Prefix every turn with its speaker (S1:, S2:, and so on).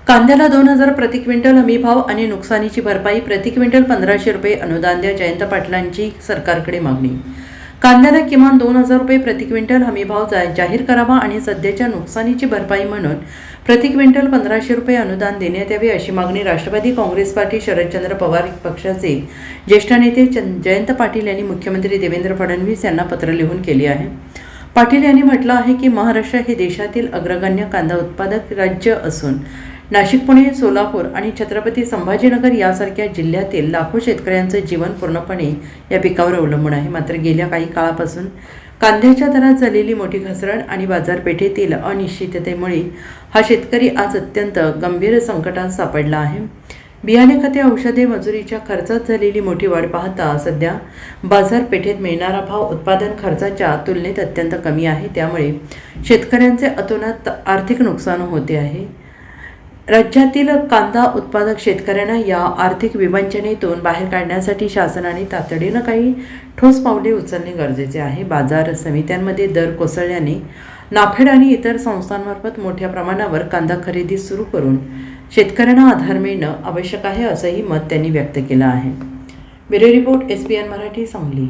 S1: कांद्याला 2,000 प्रति क्विंटल हमीभाव आणि नुकसानीची भरपाई प्रति क्विंटल 1,500 रुपये अनुदान द्या, जयंत पाटलांची सरकारकडे मागणी. कांद्याला किमान 2,000 रुपये प्रति क्विंटल हमीभाव जाहीर करावा आणि सध्याच्या नुकसानीची भरपाई म्हणून प्रति क्विंटल 1,500 रुपये अनुदान देण्यात यावे, अशी मागणी राष्ट्रवादी काँग्रेस पार्टी शरदचंद्र पवार पक्षाचे ज्येष्ठ नेते जयंत पाटील यांनी मुख्यमंत्री देवेंद्र फडणवीस यांना पत्र लिहून केली आहे. पाटील यांनी म्हटलं आहे की महाराष्ट्र हे देशातील अग्रगण्य कांदा उत्पादक राज्य असून नाशिक, पुणे, सोलापूर आणि छत्रपती संभाजीनगर यासारख्या जिल्ह्यातील लाखो शेतकऱ्यांचं जीवन पूर्णपणे या पिकावर अवलंबून आहे. मात्र गेल्या काही काळापासून कांद्याच्या दरात झालेली मोठी घसरण आणि बाजारपेठेतील अनिश्चिततेमुळे हा शेतकरी आज अत्यंत गंभीर संकटात सापडला आहे. बियाणे, खते, औषधे, मजुरीच्या खर्चात झालेली मोठी वाढ पाहता सध्या बाजारपेठेत मिळणारा भाव उत्पादन खर्चाच्या तुलनेत अत्यंत कमी आहे. त्यामुळे शेतकऱ्यांचे अतोनात आर्थिक नुकसान होते आहे. राज्यातील कांदा उत्पादक शेतकऱ्यांना या आर्थिक विवंचनेतून बाहेर काढण्यासाठी शासनाने तातडीनं काही ठोस पावले उचलणे गरजेचे आहे. बाजार समित्यांमध्ये दर कोसळल्याने नाफेड आणि इतर संस्थांमार्फत मोठ्या प्रमाणावर कांदा खरेदी सुरू करून शेतकऱ्यांना आधार मिळणं आवश्यक आहे, असंही मत त्यांनी व्यक्त केलं आहे. Bureau report, SBN Marathi, Sangli.